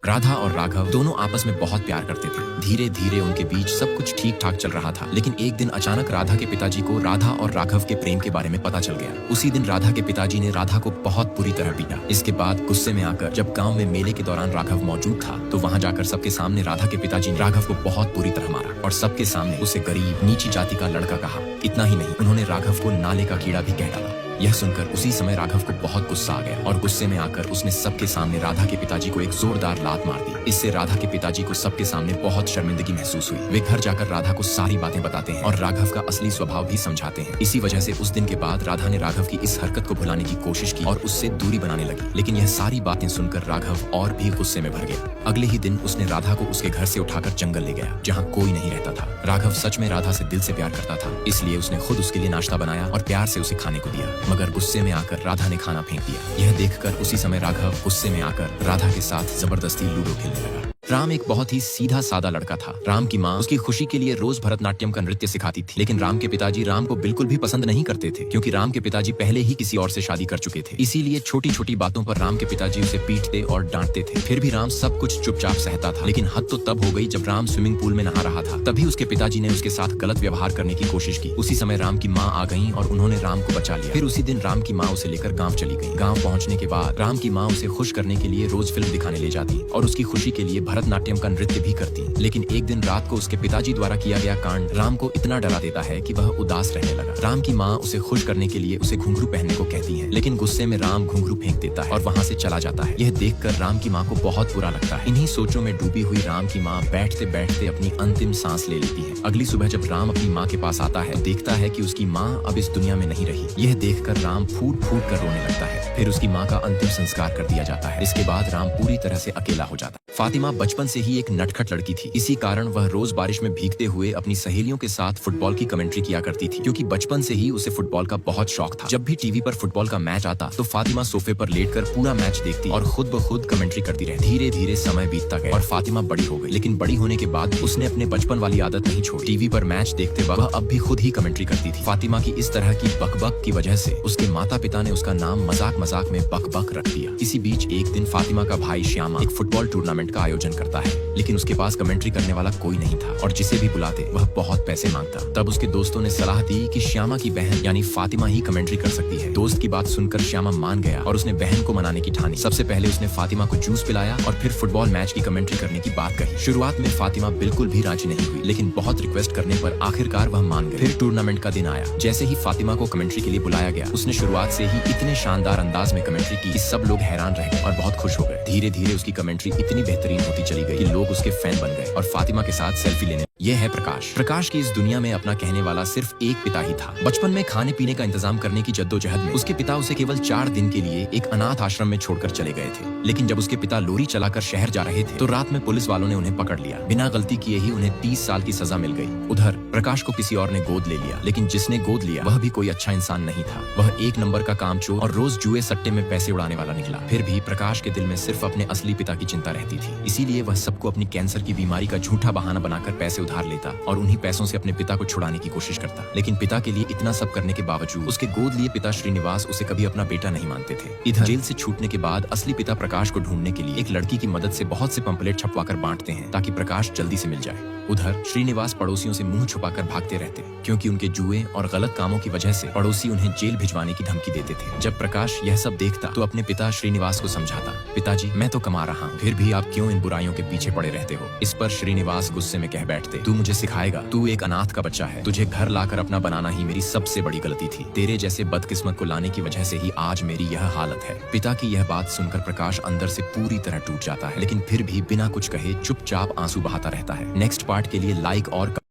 राधा और राघव दोनों आपस में बहुत प्यार करते थे। धीरे धीरे उनके बीच सब कुछ ठीक ठाक चल रहा था, लेकिन एक दिन अचानक राधा के पिताजी को राधा और राघव के प्रेम के बारे में पता चल गया। उसी दिन राधा के पिताजी ने राधा को बहुत बुरी तरह पीटा। इसके बाद गुस्से में आकर जब गांव में मेले के दौरान राघव मौजूद था, तो वहां जाकर सबके सामने राधा के पिताजी ने राघव को बहुत बुरी तरह मारा और सबके सामने उसे गरीब नीची जाति का लड़का कहा। इतना ही नहीं, उन्होंने राघव को नाले का कीड़ा भी कह डाला। यह सुनकर उसी समय राघव को बहुत गुस्सा आ गया और गुस्से में आकर उसने सबके सामने राधा के पिताजी को एक जोरदार लात मार दी। इससे राधा के पिताजी को सबके सामने बहुत शर्मिंदगी महसूस हुई। वे घर जाकर राधा को सारी बातें बताते हैं और राघव का असली स्वभाव भी समझाते हैं। इसी वजह से उस दिन के बाद राधा ने राघव की इस हरकत को भुलाने की कोशिश की और उससे दूरी बनाने लगी, लेकिन यह सारी बातें सुनकर राघव और भी गुस्से में भर गया। अगले ही दिन उसने राधा को उसके घर से उठाकर जंगल ले गया, जहाँ कोई नहीं रहता था। राघव सच में राधा से दिल से प्यार करता था, इसलिए उसने खुद उसके लिए नाश्ता बनाया और प्यार से उसे खाने को दिया, मगर गुस्से में आकर राधा ने खाना फेंक दिया। यह देखकर उसी समय राघव गुस्से में आकर राधा के साथ जबरदस्ती लूडो खेलने लगा। राम एक बहुत ही सीधा सादा लड़का था। राम की माँ उसकी खुशी के लिए रोज भरतनाट्यम का नृत्य सिखाती थी, लेकिन राम के पिताजी राम को बिल्कुल भी पसंद नहीं करते थे, क्योंकि राम के पिताजी पहले ही किसी और से शादी कर चुके थे। इसीलिए छोटी छोटी बातों पर राम के पिताजी उसे पीटते और डांटते थे। फिर भी राम सब कुछ चुपचाप सहता था, लेकिन हद तो तब हो गई जब राम स्विमिंग पूल में नहा रहा था। तभी उसके पिताजी ने उसके साथ गलत व्यवहार करने की कोशिश की। उसी समय राम की माँ आ गई और उन्होंने राम को बचा लिया। फिर उसी दिन राम की माँ उसे लेकर गाँव चली गई। गाँव पहुँचने के बाद राम की माँ उसे खुश करने के लिए रोज फिल्म दिखाने ले जाती और उसकी खुशी के लिए भरतनाट्यम का नृत्य भी करती। लेकिन एक दिन रात को उसके पिताजी द्वारा किया गया कांड राम को इतना डरा देता है कि वह उदास रहने लगा। राम की माँ उसे खुश करने के लिए उसे घुंघरू पहनने को कहती है, लेकिन गुस्से में राम घुंघरू फेंक देता है और वहाँ से चला जाता है। यह देखकर राम की माँ को बहुत बुरा लगता है। इन्हीं सोचों में डूबी हुई राम की माँ बैठते बैठते अपनी अंतिम सांस ले लेती है। अगली सुबह जब राम अपनी माँ के पास आता है, देखता है कि उसकी माँ अब इस दुनिया में नहीं रही। यह देखकर राम फूट फूट कर रोने लगता है। फिर उसकी माँ का अंतिम संस्कार कर दिया जाता है। इसके बाद राम पूरी तरह से अकेला हो जाता है। फातिमा बचपन से ही एक नटखट लड़की थी। इसी कारण वह रोज बारिश में भीगते हुए अपनी सहेलियों के साथ फुटबॉल की कमेंट्री किया करती थी, क्योंकि बचपन से ही उसे फुटबॉल का बहुत शौक था। जब भी टीवी पर फुटबॉल का मैच आता, तो फातिमा सोफे पर लेटकर पूरा मैच देखती और खुद ब खुद कमेंट्री करती रहती। धीरे धीरे समय बीतता गया और फातिमा बड़ी हो गई, लेकिन बड़ी होने के बाद उसने अपने बचपन वाली आदत नहीं छोड़ी। टीवी पर मैच देखते वक्त वह अब भी खुद ही कमेंट्री करती थी। फातिमा की इस तरह की बकबक की वजह से उसके माता पिता ने उसका नाम मजाक मजाक में बकबक रख दिया। इसी बीच एक दिन फातिमा का भाई श्यामा एक फुटबॉल टूर्नामेंट का आयोजन करता है, लेकिन उसके पास कमेंट्री करने वाला कोई नहीं था और जिसे भी बुलाते वह बहुत पैसे मांगता। तब उसके दोस्तों ने सलाह दी कि श्यामा की बहन यानी फातिमा ही कमेंट्री कर सकती है। दोस्त की बात सुनकर श्यामा मान गया और उसने बहन को मनाने की ठानी। सबसे पहले उसने फातिमा को जूस पिलाया और फिर फुटबॉल मैच की कमेंट्री करने की बात कही। शुरुआत में फातिमा बिल्कुल भी राजी नहीं हुई, लेकिन बहुत रिक्वेस्ट करने पर आखिरकार वह मान गई। फिर टूर्नामेंट का दिन आया। जैसे ही फातिमा को कमेंट्री के लिए बुलाया गया, उसने शुरुआत से ही इतने शानदार अंदाज में कमेंट्री की कि सब लोग हैरान रह गए और बहुत खुश हो गए। धीरे धीरे उसकी कमेंट्री इतनी बेहतरीन होती चली गई कि लोग उसके फैन बन गए और फातिमा के साथ सेल्फी लेने। यह है प्रकाश। प्रकाश की इस दुनिया में अपना कहने वाला सिर्फ एक पिता ही था। बचपन में खाने पीने का इंतजाम करने की जद्दोजहद में उसके पिता उसे केवल 4 दिन के लिए एक अनाथ आश्रम में छोड़कर चले गए थे। लेकिन जब उसके पिता लोरी चलाकर शहर जा रहे थे, तो रात में पुलिस वालों ने उन्हें पकड़ लिया। बिना गलती किए ही उन्हें 30 साल की सजा मिल गई। उधर प्रकाश को किसी और ने गोद ले लिया, लेकिन जिसने गोद लिया वह भी कोई अच्छा इंसान नहीं था। वह एक नंबर का कामचोर और रोज जुए सट्टे में पैसे उड़ाने वाला निकला। फिर भी प्रकाश के दिल में सिर्फ अपने असली पिता की चिंता रहती थी। इसीलिए वह सबको अपनी कैंसर की बीमारी का झूठा बहाना बनाकर पैसे उधार लेता और उन्हीं पैसों से अपने पिता को छुड़ाने की कोशिश करता। लेकिन पिता के लिए इतना सब करने के बावजूद उसके गोद लिए पिता श्रीनिवास उसे कभी अपना बेटा नहीं मानते थे। इधर जेल से छूटने के बाद असली पिता प्रकाश को ढूंढने के लिए एक लड़की की मदद से बहुत से पंपलेट छपवाकर बांटते हैं, ताकि प्रकाश जल्दी से मिल जाए। उधर श्रीनिवास पड़ोसियों से मुंह छुपाकर भागते रहते, क्योंकि उनके जुए और गलत कामों की वजह से पड़ोसी उन्हें जेल भिजवाने की धमकी देते थे। जब प्रकाश यह सब देखता, तो अपने पिता श्रीनिवास को समझाता, पिताजी मैं तो कमा रहा हूँ, फिर भी आप क्यों इन बुराइयों के पीछे पड़े रहते हो। इस पर श्रीनिवास गुस्से में कह बैठते, तू मुझे सिखाएगा, तू एक अनाथ का बच्चा है, तुझे घर लाकर अपना बनाना ही मेरी सबसे बड़ी गलती थी। तेरे जैसे बदकिस्मत को लाने की वजह से ही आज मेरी यह हालत है। पिता की यह बात सुनकर प्रकाश अंदर से पूरी तरह टूट जाता है, लेकिन फिर भी बिना कुछ कहे चुपचाप आंसू बहाता रहता है। नेक्स्ट पार्ट के लिए लाइक और